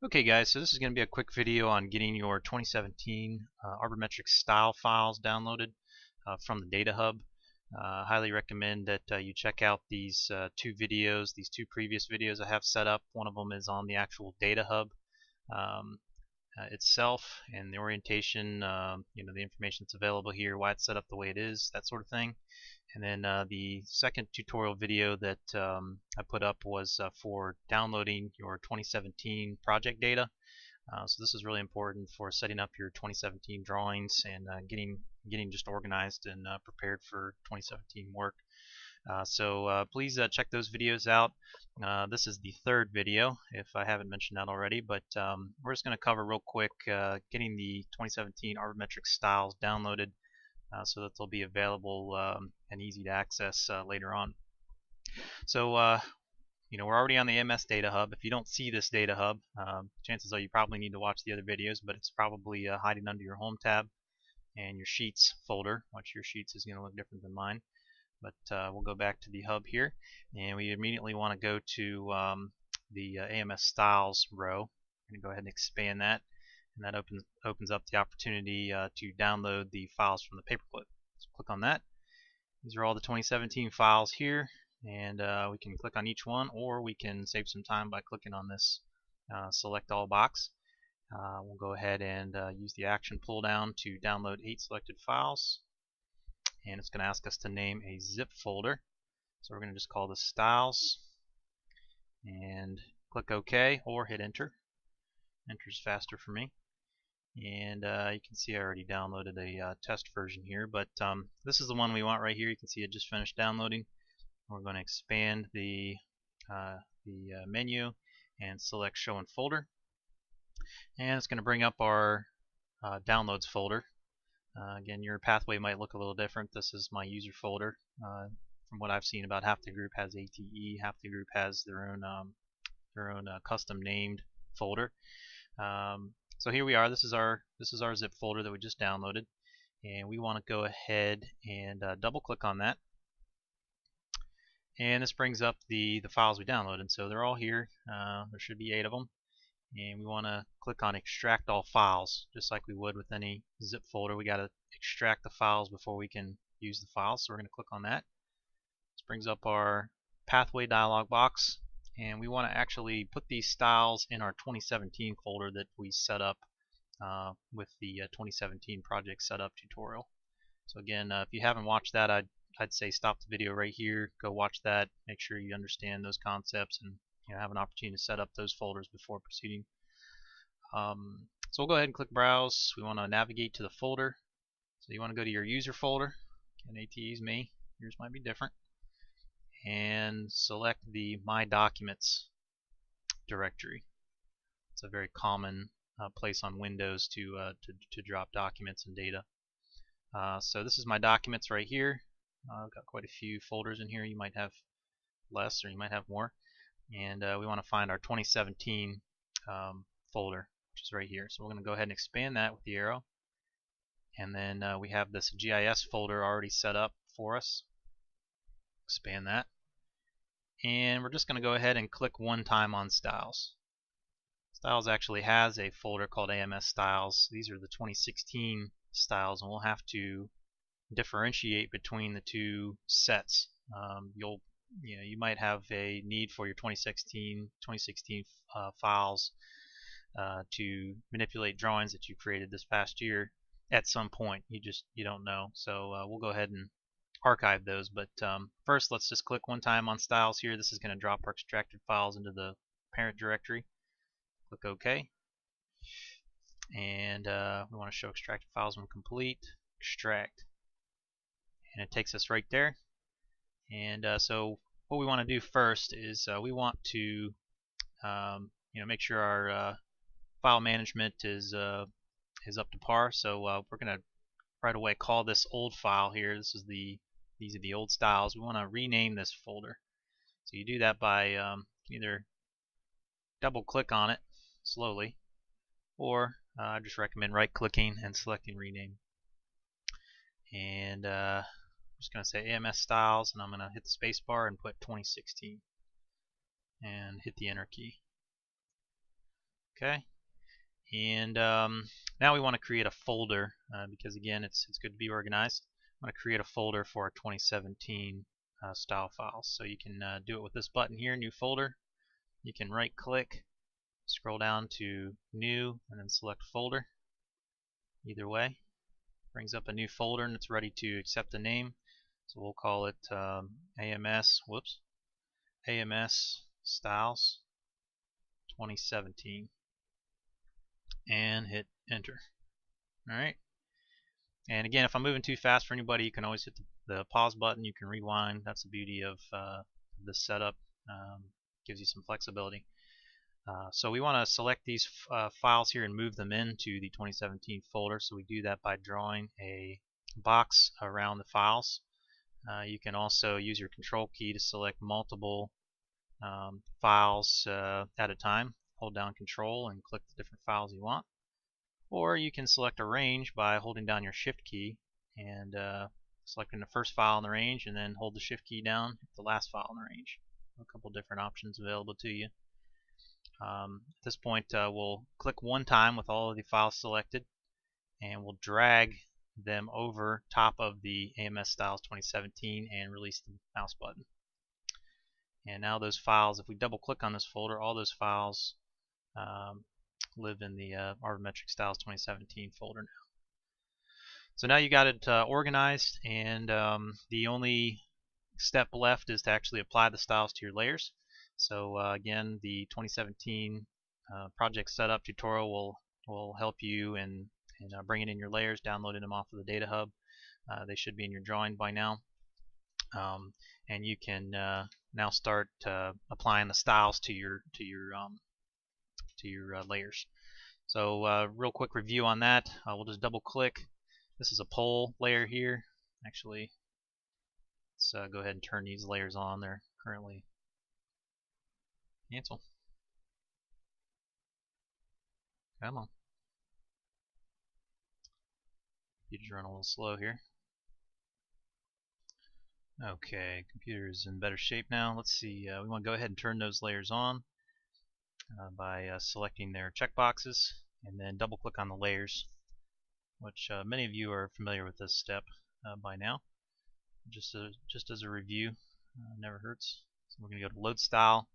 Okay guys, so this is going to be a quick video on getting your 2017 Arbormetric style files downloaded from the Data Hub. Highly recommend that you check out these these two previous videos I have set up. One of them is on the actual Data Hub um, itself and the orientation, the information that's available here, why it's set up the way it is, that sort of thing. And then the second tutorial video that I put up was for downloading your 2017 project data. So this is really important for setting up your 2017 drawings and getting just organized and prepared for 2017 work. Please check those videos out. This is the third video, if I haven't mentioned that already, but we're just going to cover real quick getting the 2017 Arbormetric styles downloaded so that they'll be available and easy to access later on. So we're already on the MS Data Hub. If you don't see this Data Hub, chances are you probably need to watch the other videos, but it's probably hiding under your Home tab and your Sheets folder, which your Sheets is going to look different than mine. But we'll go back to the hub here, and we immediately want to go to the AMS Styles row. I'm going to go ahead and expand that, and that opens up the opportunity to download the files from the paperclip. So click on that. These are all the 2017 files here, and we can click on each one, or we can save some time by clicking on this select all box. We'll go ahead and use the action pull down to download 8 selected files, and it's going to ask us to name a zip folder. So we're going to just call this styles and click OK or hit enter. Enter's faster for me. And you can see I already downloaded a test version here, but this is the one we want right here. You can see it just finished downloading. We're going to expand the menu and select show in folder, and it's going to bring up our downloads folder. Again, your pathway might look a little different. This is my user folder. From what I've seen, about half the group has ATE, half the group has their own custom named folder. So here we are. This is our zip folder that we just downloaded, and we want to go ahead and double click on that. And this brings up the files we downloaded. So they're all here. There should be 8 of them. And we want to click on extract all files, just like we would with any zip folder. We got to extract the files before we can use the files, so we're going to click on that. This brings up our pathway dialog box, and we want to actually put these styles in our 2017 folder that we set up with the 2017 project setup tutorial. So again, if you haven't watched that, I'd say stop the video right here, go watch that, make sure you understand those concepts, and have an opportunity to set up those folders before proceeding. So we'll go ahead and click browse. We want to navigate to the folder. So you want to go to your user folder, and ATE's me, yours might be different, and select the My Documents directory. It's a very common place on Windows to drop documents and data. So this is my documents right here. I've got quite a few folders in here. You might have less or you might have more. And we want to find our 2017 folder, which is right here. So we're going to go ahead and expand that with the arrow. And then we have this GIS folder already set up for us. Expand that. And we're just going to go ahead and click one time on Styles. Styles actually has a folder called AMS Styles. These are the 2016 styles, and we'll have to differentiate between the two sets. You might have a need for your 2016 files to manipulate drawings that you created this past year at some point. You don't know. So we'll go ahead and archive those. But first, let's just click one time on styles here. This is going to drop our extracted files into the parent directory. Click OK. And we want to show extracted files when complete. Extract. And it takes us right there. And so what we want to do first is we want to make sure our file management is up to par. So we're going to right away call this old file here. These are the old styles. We want to rename this folder. So you do that by either double click on it slowly, or I just recommend right clicking and selecting rename. And I'm just going to say AMS Styles, and I'm going to hit the space bar and put 2016 and hit the enter key. Okay, and now we want to create a folder because again it's good to be organized. I want to create a folder for our 2017 style files. So you can do it with this button here, new folder. You can right click, scroll down to new, and then select folder. Either way, brings up a new folder and it's ready to accept the name. So we'll call it AMS Styles 2017 and hit enter. Alright, and again, if I'm moving too fast for anybody, you can always hit the pause button. You can rewind. That's the beauty of this setup. Gives you some flexibility. So we want to select these files here and move them into the 2017 folder. So we do that by drawing a box around the files. You can also use your control key to select multiple files at a time. Hold down control and click the different files you want. Or you can select a range by holding down your shift key and selecting the first file in the range, and then hold the shift key down, hit the last file in the range. A couple different options available to you. At this point we'll click one time with all of the files selected, and we'll drag them over top of the AMS Styles 2017 and release the mouse button. And now those files, if we double click on this folder, all those files live in the Arbormetric Styles 2017 folder now. So now you got it organized, and the only step left is to actually apply the styles to your layers. So again, the 2017 project setup tutorial will help you in bringing in your layers, downloading them off of the data hub. They should be in your drawing by now, and you can now start applying the styles to your layers. So real quick review on that. We'll just double click. This is a pole layer here. Actually, let's go ahead and turn these layers on. They're currently cancel. Come on. Computer's running a little slow here. Okay, computer is in better shape now. Let's see. We want to go ahead and turn those layers on by selecting their checkboxes, and then double click on the layers, which many of you are familiar with this step by now. Just as a review, never hurts. So we're going to go to load style,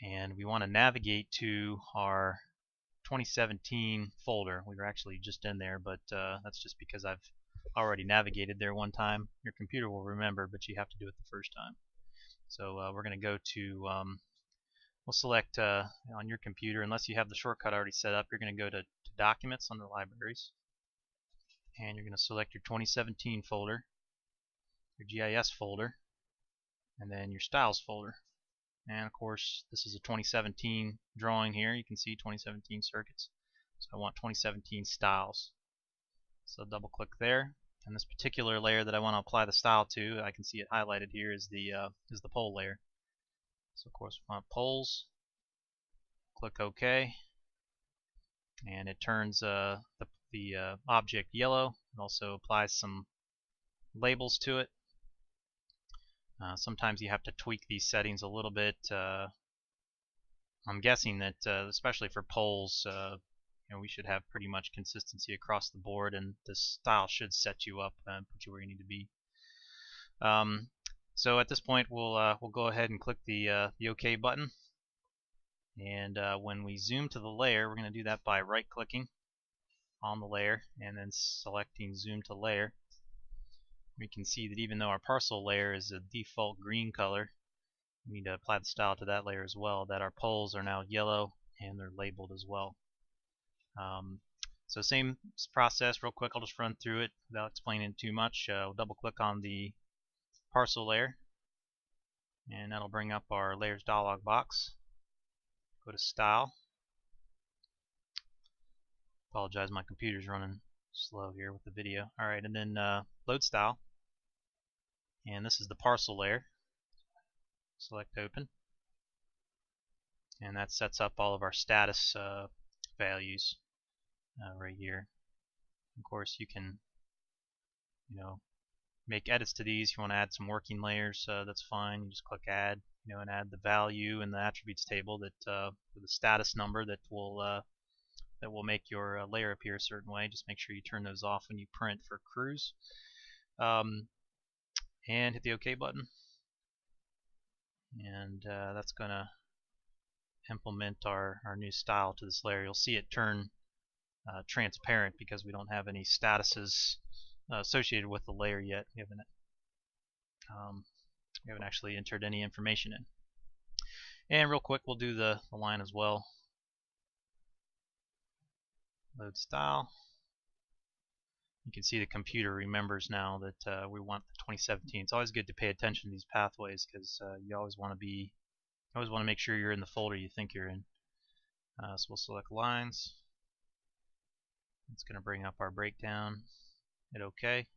and we want to navigate to our 2017 folder. We were actually just in there, but that's just because I've already navigated there one time. Your computer will remember, but you have to do it the first time. So we're going to go to, we'll select on your computer, unless you have the shortcut already set up, you're going to go to Documents under Libraries, and you're going to select your 2017 folder, your GIS folder, and then your Styles folder. And of course, this is a 2017 drawing here. You can see 2017 circuits. So I want 2017 styles. So double click there, and this particular layer that I want to apply the style to, I can see it highlighted here, is the pole layer. So of course we want poles. Click OK, and it turns the object yellow. It also applies some labels to it. Sometimes you have to tweak these settings a little bit. I'm guessing that especially for poles, we should have pretty much consistency across the board, and the style should set you up and put you where you need to be. So at this point, we'll go ahead and click the OK button, and when we zoom to the layer, we're going to do that by right-clicking on the layer and then selecting Zoom to Layer. We can see that even though our parcel layer is a default green color, we need to apply the style to that layer as well, that our poles are now yellow and they're labeled as well. So same process, real quick, I'll just run through it without explaining too much. We'll double click on the parcel layer, and that'll bring up our layers dialog box. Go to Style. Apologize, my computer's running slow here with the video. Alright, and then load style, and this is the parcel layer. Select open, and that sets up all of our status values right here. Of course, you can make edits to these. If you want to add some working layers, that's fine. You just click add, and add the value in the attributes table that with the status number that will make your layer appear a certain way. Just make sure you turn those off when you print for cruise, and hit the OK button. And that's going to implement our new style to this layer. You'll see it turn transparent because we don't have any statuses associated with the layer yet. We haven't actually entered any information in. And real quick, we'll do the line as well. Load style. You can see the computer remembers now that we want the 2017. It's always good to pay attention to these pathways because you always want to make sure you're in the folder you think you're in. So we'll select lines. It's going to bring up our breakdown. Hit OK.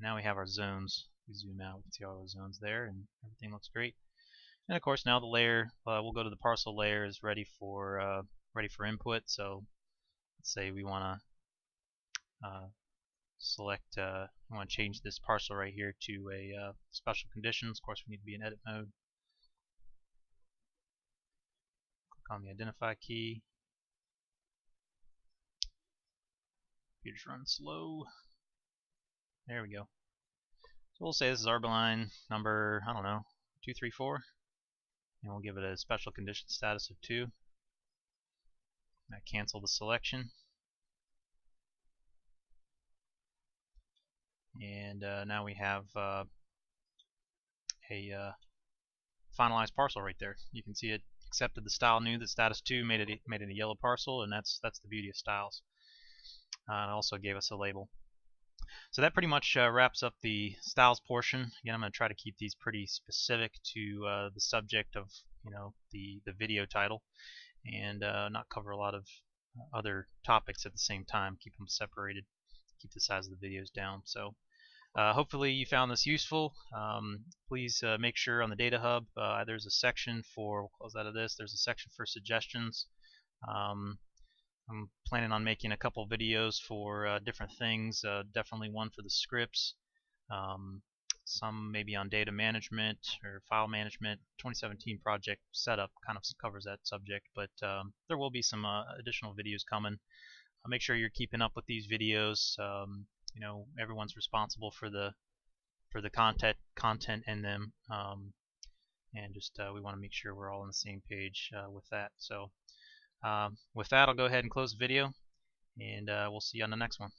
Now we have our zones. We zoom out, we can see all those zones there, and everything looks great. And of course, now the layer, we'll go to the parcel layer, is ready for input. So let's say we want to select, we want to change this parcel right here to a special conditions. Of course, we need to be in edit mode. Click on the identify key. Computer's running slow. There we go. So we'll say this is arbor line number, I don't know, 234, and we'll give it a special condition status of 2. I cancel the selection, and now we have a finalized parcel right there. You can see it accepted the style new. The status 2 made it a yellow parcel, and that's the beauty of styles. It also gave us a label. So that pretty much wraps up the styles portion. Again, I'm going to try to keep these pretty specific to the subject of the video title, and not cover a lot of other topics at the same time. Keep them separated. Keep the size of the videos down. So hopefully you found this useful. Please make sure on the Data Hub there's a section for, we'll close out of this, there's a section for suggestions. I'm planning on making a couple videos for different things, definitely one for the scripts, some maybe on data management or file management. 2017 project setup kind of covers that subject, but there will be some additional videos coming. Make sure you're keeping up with these videos. Everyone's responsible for the content in them, and just we want to make sure we're all on the same page with that. So with that, I'll go ahead and close the video, and we'll see you on the next one.